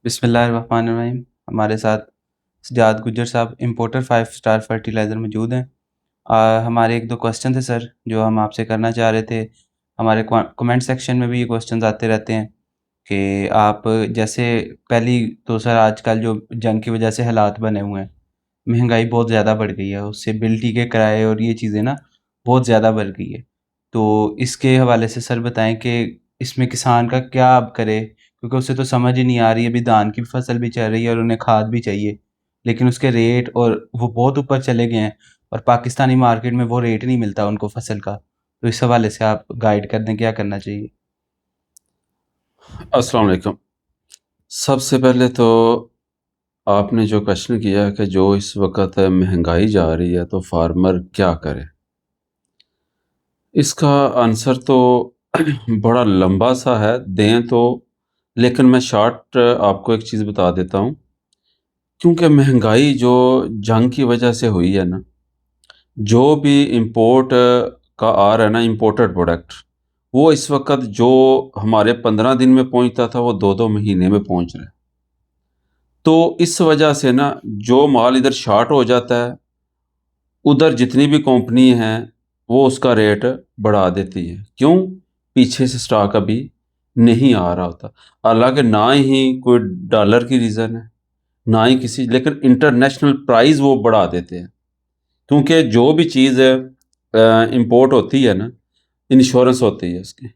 बिस्मिल्लाहिर्रहमानिर्रहीम। हमारे साथ सजाद गुज्जर साहब इम्पोर्टर 5 स्टार फर्टिलाइज़र मौजूद हैं। हमारे 1-2 क्वेश्चन थे सर जो हम आपसे करना चाह रहे थे। हमारे कमेंट सेक्शन में भी ये क्वेश्चंस आते रहते हैं कि आप जैसे पहली तो सर आजकल जो जंग की वजह से हालात बने हुए हैं, महंगाई बहुत ज़्यादा बढ़ गई है, उससे बिजली के किराए और ये चीज़ें ना बहुत ज़्यादा बढ़ गई है। तो इसके हवाले से सर बताएँ कि इसमें किसान का क्या अब करे? क्योंकि उसे तो समझ ही नहीं आ रही है, अभी धान की फसल भी चल रही है और उन्हें खाद भी चाहिए, लेकिन उसके रेट और वो बहुत ऊपर चले गए हैं और पाकिस्तानी मार्केट में वो रेट नहीं मिलता उनको फसल का। तो इस हवाले से आप गाइड कर दें, क्या करना चाहिए? अस्सलाम वालेकुम। सबसे पहले तो आपने जो क्वेश्चन किया है कि जो इस वक़्त महंगाई जा रही है तो फार्मर क्या करे? इसका आंसर तो बड़ा लंबा सा है, दें तो लेकिन मैं शॉर्ट आपको एक चीज़ बता देता हूँ। क्योंकि महंगाई जो जंग की वजह से हुई है ना, जो भी इम्पोर्ट का आ रहा है ना इम्पोर्टेड प्रोडक्ट, वो इस वक़्त जो हमारे 15 दिन में पहुँचता था वो 2-2 महीने में पहुँच रहा है। तो इस वजह से ना जो माल इधर शॉर्ट हो जाता है, उधर जितनी भी कंपनी हैं, वो उसका रेट बढ़ा देती है। क्यों? पीछे से स्टॉक अभी नहीं आ रहा होता। हालाँकि ना ही कोई डॉलर की रीज़न है, ना ही किसी लेकिन इंटरनेशनल प्राइस वो बढ़ा देते हैं। क्योंकि जो भी चीज़ इम्पोर्ट होती है ना, इंश्योरेंस होती है उसकी।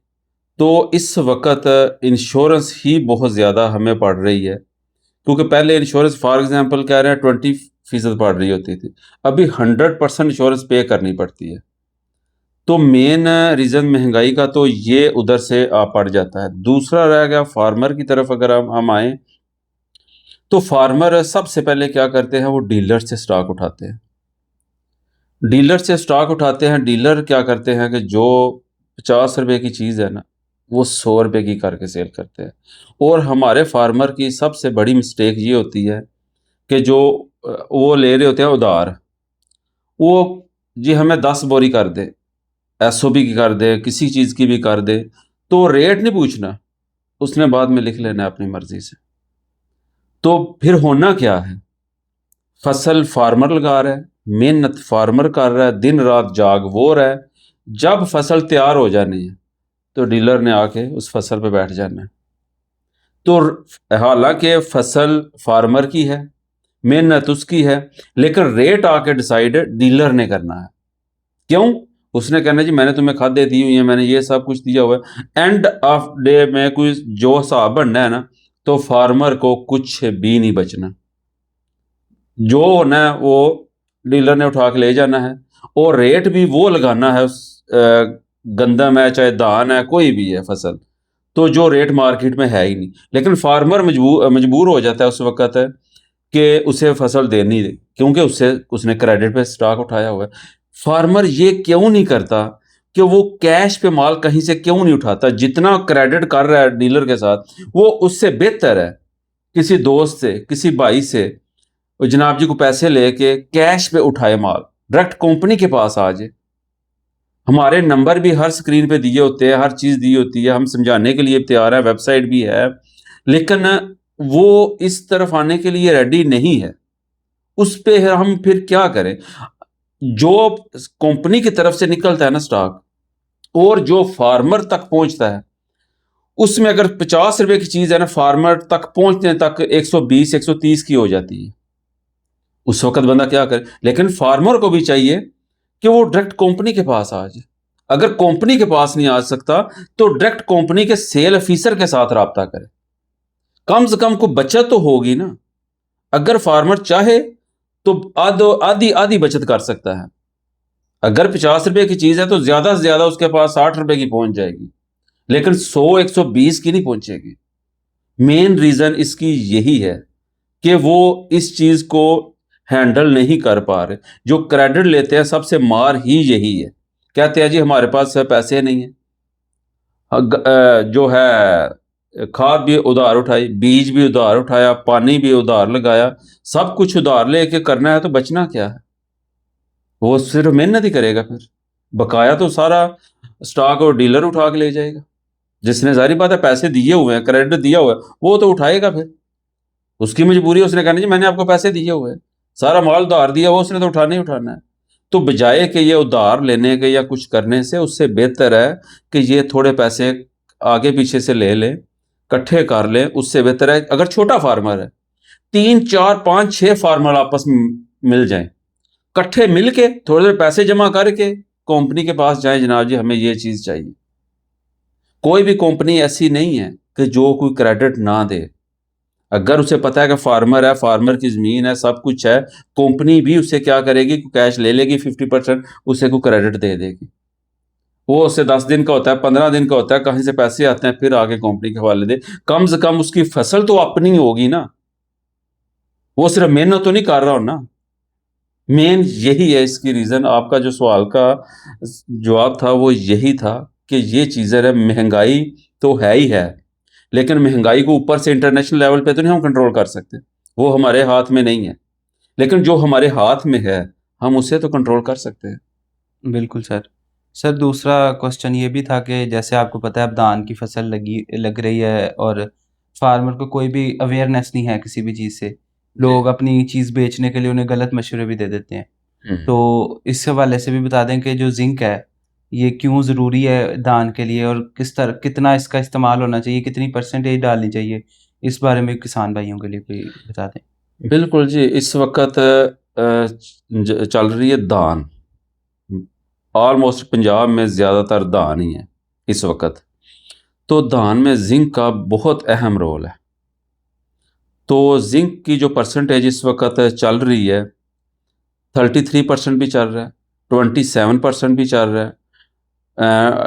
तो इस वक़्त इंश्योरेंस ही बहुत ज़्यादा हमें पड़ रही है। क्योंकि पहले इंश्योरेंस फॉर एग्जांपल कह रहे हैं 20% पड़ रही होती थी, अभी 100% इंश्योरेंस पे करनी पड़ती है। तो मेन रीज़न महंगाई का तो ये उधर से पड़ जाता है। दूसरा रह गया फार्मर की तरफ अगर हम आएँ, तो फार्मर सबसे पहले क्या करते हैं वो डीलर से स्टॉक उठाते हैं। डीलर से स्टॉक उठाते हैं, डीलर क्या करते हैं कि जो ₹50 की चीज़ है ना, वो ₹100 की करके सेल करते हैं। और हमारे फार्मर की सबसे बड़ी मिस्टेक ये होती है कि जो वो ले रहे होते हैं उधार, वो जी हमें 10 बोरी कर दे, एसओबी की कर दे, किसी चीज़ की भी कर दे, तो रेट नहीं पूछना, उसने बाद में लिख लेना है अपनी मर्ज़ी से। तो फिर होना क्या है? फसल फार्मर लगा रहा है, मेहनत फार्मर कर रहा है, दिन-रात जाग वो रहा है, जब फसल तैयार हो जानी है, तो डीलर ने आके उस फसल पे बैठ जाना है। तो हालाँकि फसल फार्मर की है, मेहनत उसकी है, लेकिन रेट आके डिसाइड डीलर ने करना है। क्यों? उसने कहना है जी मैंने तुम्हें खादें दी हुई हैं, मैंने ये सब कुछ दिया हुआ है। एंड ऑफ डे में कोई जो हिसाब बनना है ना, तो फार्मर को कुछ भी नहीं बचना। जो होना है वो डीलर ने उठा के ले जाना है और रेट भी वो लगाना है उस गंदम है, चाहे धान है, कोई भी है फसल। तो जो रेट मार्केट में है ही नहीं। लेकिन फार्मर मजबूर हो जाता है उस वक़्त कि उसे फसल देनी है, क्योंकि उससे उसने क्रेडिट पे स्टॉक उठाया हुआ है। फार्मर ये क्यों नहीं करता कि वो कैश पे माल कहीं से क्यों नहीं उठाता? जितना क्रेडिट कर रहा है डीलर के साथ, वो उससे बेहतर है किसी दोस्त से, किसी भाई से, वो जनाब जी को पैसे लेके कैश पे उठाए माल, डायरेक्ट कंपनी के पास आ जाए। हमारे नंबर भी हर स्क्रीन पे दिए होते हैं, हर चीज़ दी होती है, हम समझाने के लिए तैयार हैं, वेबसाइट भी है, लेकिन वो इस तरफ आने के लिए रेडी नहीं है। उस पे हम फिर क्या करें? जो कंपनी की तरफ से निकलता है ना स्टॉक और जो फार्मर तक पहुंचता है, उसमें अगर ₹50 की चीज़ है ना, फार्मर तक पहुंचने तक 120, 130 की हो जाती है। उस वक़्त बंदा क्या करे? लेकिन फार्मर को भी चाहिए कि वो डायरेक्ट कंपनी के पास आ जाए। अगर कंपनी के पास नहीं आ सकता, तो डायरेक्ट कंपनी के सेल ऑफिसर के साथ राब्ता करे। कम से कम कोई बचत तो होगी ना। अगर फार्मर चाहे, तो आधी बचत कर सकता है। अगर ₹50 की चीज़ है, तो ज़्यादा से ज़्यादा उसके पास ₹60 की पहुँच जाएगी। लेकिन 100, 120 की नहीं पहुँचेगी। मेन रीज़न इसकी यही है कि वो इस चीज़ को हैंडल नहीं कर पा रहे। जो क्रेडिट लेते हैं सबसे मार ही यही है। कहते हैं जी हमारे पास पैसे नहीं है। जो है खाद भी उधार उठाई, बीज भी उधार उठाया, पानी भी उधार लगाया, सब कुछ उधार लेके करना है तो बचना क्या है? वो सिर्फ मेहनत ही करेगा फिर। बकाया तो सारा स्टॉक और डीलर उठा के ले जाएगा। जिसने ज़ाहिर बात है पैसे दिए हुए हैं, क्रेडिट दिया हुआ है, वो तो उठाएगा फिर। उसकी मजबूरी है, उसने कहना जी मैंने आपको पैसे दिए हुए, सारा माल उधार दिया हुआ, उसने तो उठाना ही उठाना है। तो बजाय कि ये उधार लेने के या कुछ करने से, उससे बेहतर है कि ये थोड़े पैसे आगे पीछे से ले लें, इकट्ठे कर लें। उससे बेहतर है अगर छोटा फार्मर है, 3 4 5 6 फार्मर आपस में मिल जाएं, इकट्ठे मिल के थोड़े थोड़े पैसे जमा करके कंपनी के पास जाएं, जनाब जी हमें ये चीज़ चाहिए। कोई भी कंपनी ऐसी नहीं है कि जो कोई क्रेडिट ना दे। अगर उसे पता है कि फार्मर है, फार्मर की ज़मीन है, सब कुछ है, कंपनी भी उससे क्या करेगी, कैश ले लेगी 50%, उसे को क्रेडिट दे देगी। वो उससे 10 दिन का होता है, 15 दिन का होता है, कहीं से पैसे आते हैं, फिर आगे कंपनी के हवाले दे। कम से कम उसकी फसल तो अपनी होगी ना, वो सिर्फ मेहनत तो नहीं कर रहा हो ना। मेन यही है इसकी रीज़न। आपका जो सवाल का जवाब था वो यही था कि ये चीज़ें है, महंगाई तो है ही है, लेकिन महंगाई को ऊपर से इंटरनेशनल लेवल पे तो नहीं हम कंट्रोल कर सकते, वो हमारे हाथ में नहीं है। लेकिन जो हमारे हाथ में है, हम उसे तो कंट्रोल कर सकते हैं। बिल्कुल सर। सर दूसरा क्वेश्चन ये भी था कि जैसे आपको पता है अब धान की फसल लग रही है और फार्मर को कोई भी अवेयरनेस नहीं है किसी भी चीज़ से। जी। लोग अपनी चीज़ बेचने के लिए उन्हें गलत मशवरे भी दे देते हैं। हुँ। तो इस हवाले से भी बता दें कि जो ज़िंक है, ये क्यों ज़रूरी है धान के लिए और कितना इसका इस्तेमाल होना चाहिए, कितनी परसेंटेज डालनी चाहिए? इस बारे में किसान भाइयों के लिए कोई बता दें। बिल्कुल जी, इस वक़्त चल रही है धान। ऑलमोस्ट पंजाब में ज़्यादातर धान ही है इस वक़्त। तो धान में ज़िंक का बहुत अहम रोल है। तो ज़िंक की जो परसेंटेज इस वक़्त चल रही है, 33% भी चल रहा है, 27% भी चल रहा है,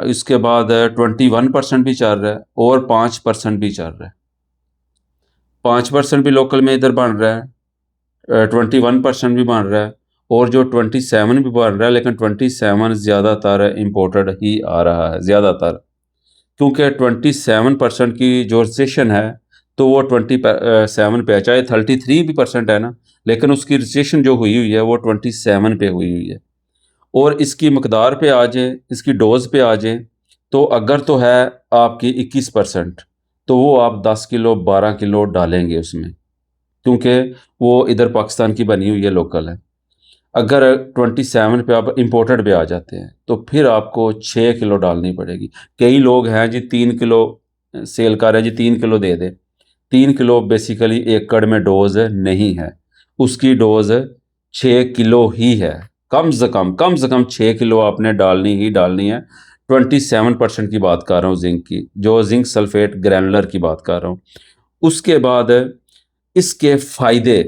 इसके बाद 21% भी चल रहा है और 5% भी चल रहा है। 5% भी लोकल में इधर बन रहा है, 21% भी बन रहा है और जो 27 भी बन रहा है, लेकिन 27 ज़्यादातर इम्पोर्टेड ही आ रहा है ज़्यादातर, क्योंकि 27% की जो रजिस्ट्रेशन है तो वो 27 पे है, चाहे 33 भी परसेंट है ना, लेकिन उसकी रजिस्ट्रेशन जो हुई हुई है वो 27 पे हुई हुई है। और इसकी मकदार पे आ जाए, इसकी डोज़ पे आ जाए, तो अगर तो है आपकी 21%, तो वो आप 10 किलो 12 किलो डालेंगे उसमें, क्योंकि वो इधर पाकिस्तान की बनी हुई है, लोकल है। अगर 27 पे आप इम्पोर्टेड पे आ जाते हैं, तो फिर आपको 6 किलो डालनी पड़ेगी। कई लोग हैं जी 3 किलो सेल कर रहे हैं जी, 3 किलो दे दें। 3 किलो बेसिकली एकड़ में डोज़ नहीं है, उसकी डोज़ 6 किलो ही है। कम से कम 6 किलो आपने डालनी ही डालनी है। 27% की बात कर रहा हूँ ज़िंक की, जो ज़िंक सल्फ़ेट ग्रैनुलर की बात कर रहा हूँ। उसके बाद इसके फ़ायदे,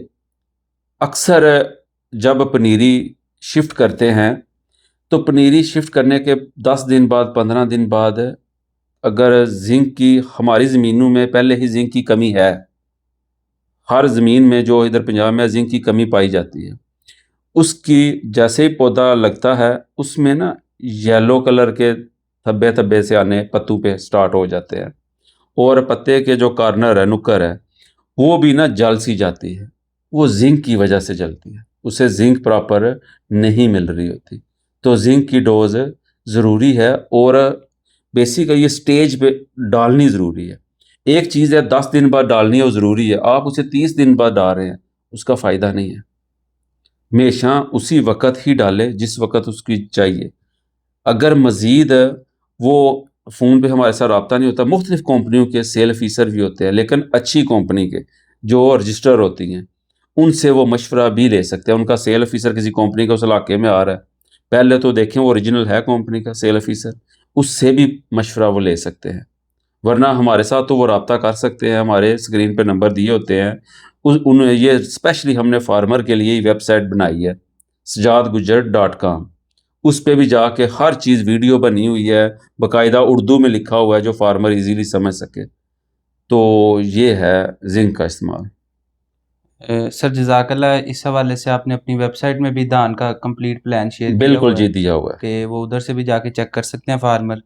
अक्सर जब पनीरी शिफ्ट करते हैं, तो पनीरी शिफ्ट करने के 10 दिन बाद, 15 दिन बाद, अगर ज़िंक की हमारी ज़मीनों में पहले ही ज़िंक की कमी है, हर ज़मीन में जो इधर पंजाब में ज़िंक की कमी पाई जाती है, उसकी जैसे ही पौधा लगता है, उसमें ना येलो कलर के धब्बे-धब्बे से आने पत्तों पे स्टार्ट हो जाते हैं और पत्ते के जो कॉर्नर है, नुक्कड़ है, वो भी ना जल सी जाती है। वो ज़िंक की वजह से जलती है, उसे ज़िंक प्रॉपर नहीं मिल रही होती। तो ज़िंक की डोज़ ज़रूरी है और बेसिक ये स्टेज पे डालनी ज़रूरी है। एक चीज़ है 10 दिन बाद डालनी है, वो ज़रूरी है। आप उसे 30 दिन बाद डाल रहे हैं, उसका फ़ायदा नहीं है। हमेशा उसी वक़्त ही डालें जिस वक़्त उसकी चाहिए। अगर मज़ीद वो फ़ोन पे हमारे साथ राब्ता नहीं होता, मुख्तलिफ़ कंपनियों के सेल ऑफ़िसर भी होते हैं, लेकिन अच्छी कंपनी के जो रजिस्टर होती हैं, उनसे वो मशवरा भी ले सकते हैं। उनका सेल ऑफ़िसर किसी कंपनी का उस इलाके में आ रहा है, पहले तो देखें वो ओरिजिनल है कंपनी का सेल ऑफ़िसर, उससे भी मशवरा वो ले सकते हैं। वरना हमारे साथ तो वो राब्ता कर सकते हैं, हमारे स्क्रीन पे नंबर दिए होते हैं। ये स्पेशली हमने फार्मर के लिए ही वेबसाइट बनाई है, sujatgujar.com। उस पे भी जाके हर चीज़ वीडियो बनी हुई है, बाकायदा उर्दू में लिखा हुआ है जो फार्मर इजीली समझ सके। तो ये है ज़िंक का इस्तेमाल। सर जज़ाकल्लाह, इस हवाले से आपने अपनी वेबसाइट में भी धान का कंप्लीट प्लान शेयर किया बिल्कुल हुआ जी, है दिया हुआ है। कि वो उधर से भी जाके चेक कर सकते हैं फार्मर।